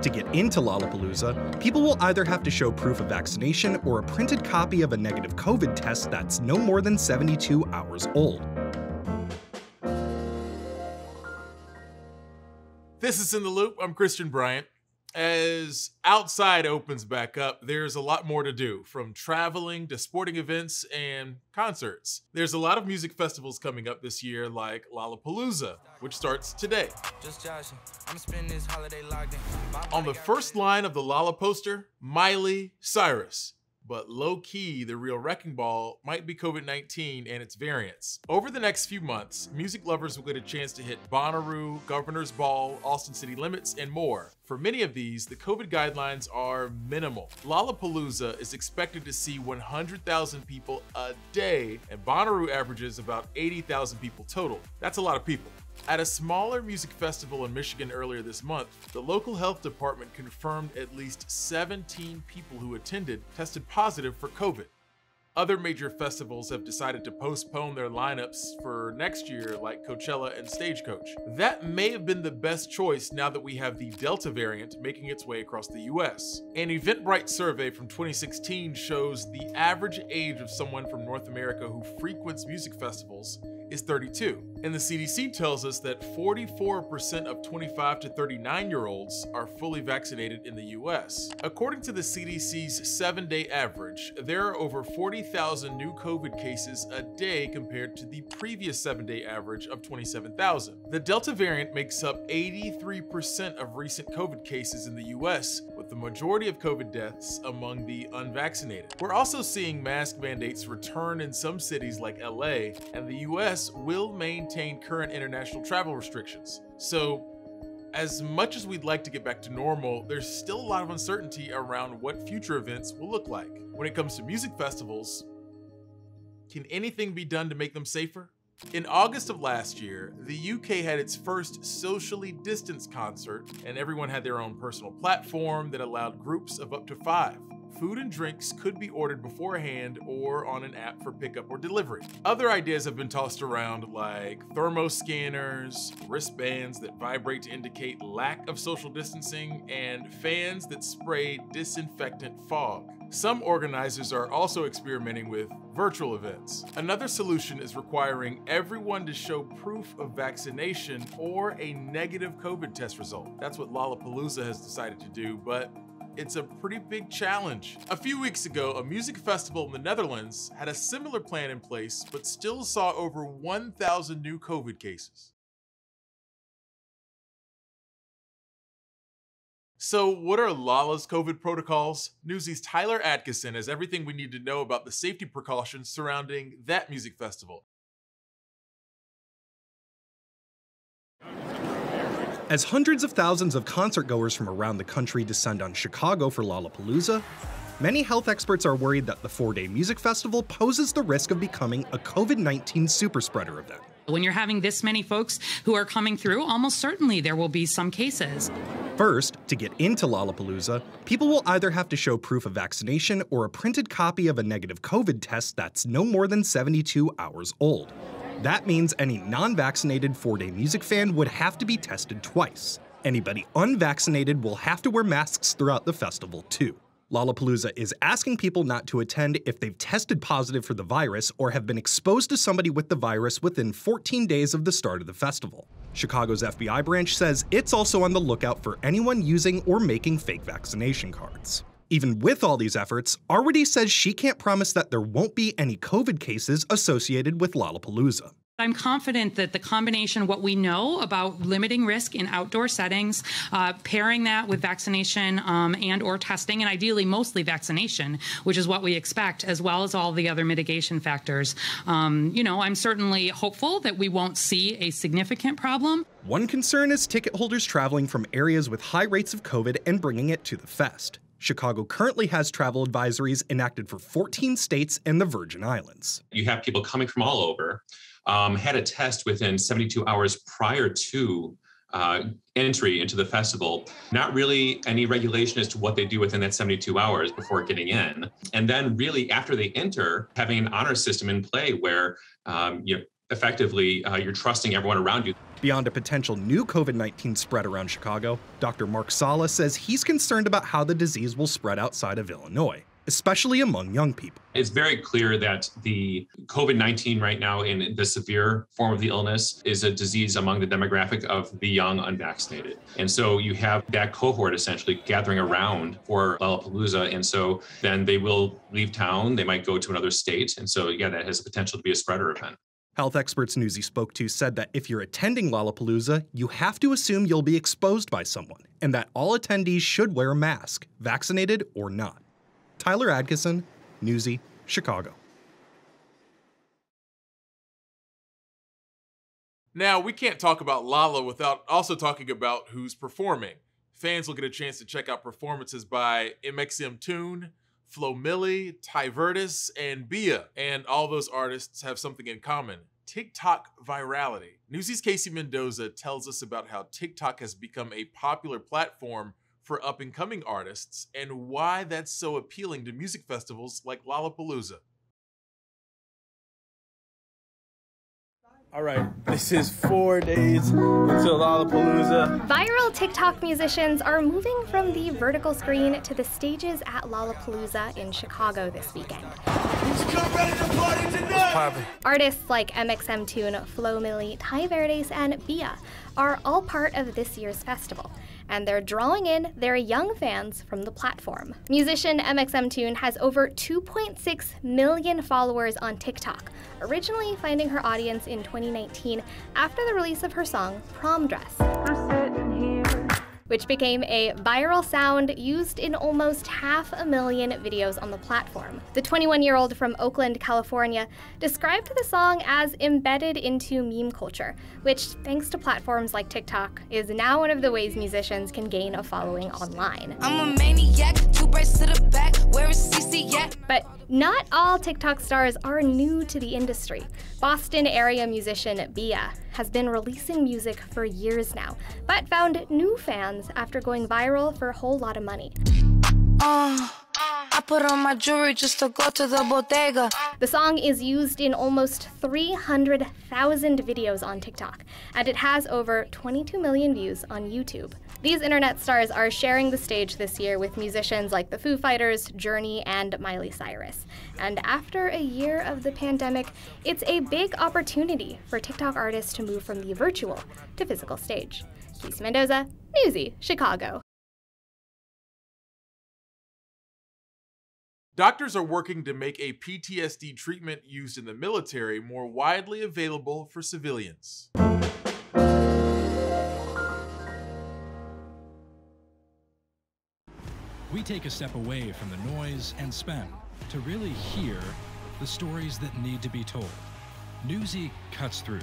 to get into Lollapalooza, people will either have to show proof of vaccination or a printed copy of a negative COVID test that's no more than 72 hours old. This is In the Loop. I'm Christian Bryant. As outside opens back up, there's a lot more to do, from traveling to sporting events and concerts. There's a lot of music festivals coming up this year, like Lollapalooza, which starts today. On the first line of the Lolla poster, Miley Cyrus. But low-key, the real wrecking ball might be COVID-19 and its variants. Over the next few months, music lovers will get a chance to hit Bonnaroo, Governor's Ball, Austin City Limits, and more. For many of these, the COVID guidelines are minimal. Lollapalooza is expected to see 100,000 people a day, and Bonnaroo averages about 80,000 people total. That's a lot of people. At a smaller music festival in Michigan earlier this month, the local health department confirmed at least 17 people who attended tested positive for COVID. Other major festivals have decided to postpone their lineups for next year, like Coachella and Stagecoach. That may have been the best choice now that we have the Delta variant making its way across the US. An Eventbrite survey from 2016 shows the average age of someone from North America who frequents music festivals is 32. And the CDC tells us that 44% of 25 to 39-year-olds are fully vaccinated in the US. According to the CDC's 7-day average, there are over 40,000 new COVID cases a day compared to the previous 7-day average of 27,000. The Delta variant makes up 83% of recent COVID cases in the US, with the majority of COVID deaths among the unvaccinated. We're also seeing mask mandates return in some cities like LA, and the US will maintain current international travel restrictions. So, as much as we'd like to get back to normal, there's still a lot of uncertainty around what future events will look like. When it comes to music festivals, can anything be done to make them safer? In August of last year, the UK had its first socially distanced concert, and everyone had their own personal platform that allowed groups of up to 5. Food and drinks could be ordered beforehand or on an app for pickup or delivery. Other ideas have been tossed around, like thermoscanners, wristbands that vibrate to indicate lack of social distancing, and fans that spray disinfectant fog. Some organizers are also experimenting with virtual events. Another solution is requiring everyone to show proof of vaccination or a negative COVID test result. That's what Lollapalooza has decided to do, but it's a pretty big challenge. A few weeks ago, a music festival in the Netherlands had a similar plan in place, but still saw over 1,000 new COVID cases. So what are Lolla's COVID protocols? Newsy's Tyler Atkinson has everything we need to know about the safety precautions surrounding that music festival. As hundreds of thousands of concertgoers from around the country descend on Chicago for Lollapalooza, many health experts are worried that the 4-day music festival poses the risk of becoming a COVID-19 superspreader event. When you're having this many folks who are coming through, almost certainly there will be some cases. First, to get into Lollapalooza, people will either have to show proof of vaccination or a printed copy of a negative COVID test that's no more than 72 hours old. That means any non-vaccinated 4-day music fan would have to be tested twice. Anybody unvaccinated will have to wear masks throughout the festival too. Lollapalooza is asking people not to attend if they've tested positive for the virus or have been exposed to somebody with the virus within 14 days of the start of the festival. Chicago's FBI branch says it's also on the lookout for anyone using or making fake vaccination cards. Even with all these efforts, Arwady says she can't promise that there won't be any COVID cases associated with Lollapalooza. I'm confident that the combination, what we know about limiting risk in outdoor settings, pairing that with vaccination and or testing, and ideally mostly vaccination, which is what we expect, as well as all the other mitigation factors. I'm certainly hopeful that we won't see a significant problem. One concern is ticket holders traveling from areas with high rates of COVID and bringing it to the fest. Chicago currently has travel advisories enacted for 14 states and the Virgin Islands. You have people coming from all over, had a test within 72 hours prior to entry into the festival. Not really any regulation as to what they do within that 72 hours before getting in. And then really after they enter, having an honor system in play where effectively you're trusting everyone around you. Beyond a potential new COVID-19 spread around Chicago, Dr. Mark Sala says he's concerned about how the disease will spread outside of Illinois, especially among young people. It's very clear that the COVID-19 right now in the severe form of the illness is a disease among the demographic of the young unvaccinated. And so you have that cohort essentially gathering around for Lollapalooza. And so then they will leave town, they might go to another state. And so, yeah, that has the potential to be a spreader event. Health experts Newsy spoke to said that if you're attending Lollapalooza, you have to assume you'll be exposed by someone, and that all attendees should wear a mask, vaccinated or not. Tyler Adkisson, Newsy, Chicago. Now, we can't talk about Lolla without also talking about who's performing. Fans will get a chance to check out performances by MXMtoon, Flo Milli, Ty Vertis, and Bia. And all those artists have something in common: TikTok virality. Newsy's Casey Mendoza tells us about how TikTok has become a popular platform for up-and-coming artists and why that's so appealing to music festivals like Lollapalooza. All right, this is 4 days until Lollapalooza. Viral TikTok musicians are moving from the vertical screen to the stages at Lollapalooza in Chicago this weekend. Artists like MXMtoon, Flo Milli, Ty Vertis, and Bia are all part of this year's festival, and they're drawing in their young fans from the platform. Musician MXMtoon has over 2.6 million followers on TikTok, originally finding her audience in 2019 after the release of her song Prom Dress, which became a viral sound used in almost 500,000 videos on the platform. The 21-year-old from Oakland, California, described the song as embedded into meme culture, which, thanks to platforms like TikTok, is now one of the ways musicians can gain a following online. I'm a maniac, 2 braids to the back, where is CC at? But not all TikTok stars are new to the industry. Boston area musician Bia has been releasing music for years now, but found new fans after going viral for a whole lot of money. I put on my jewelry just to go to the bodega. The song is used in almost 300,000 videos on TikTok, and it has over 22 million views on YouTube. These internet stars are sharing the stage this year with musicians like the Foo Fighters, Journey, and Miley Cyrus. And after a year of the pandemic, it's a big opportunity for TikTok artists to move from the virtual to physical stage. Casey Mendoza, Newsy, Chicago. Doctors are working to make a PTSD treatment used in the military more widely available for civilians. We take a step away from the noise and spin to really hear the stories that need to be told. Newsy cuts through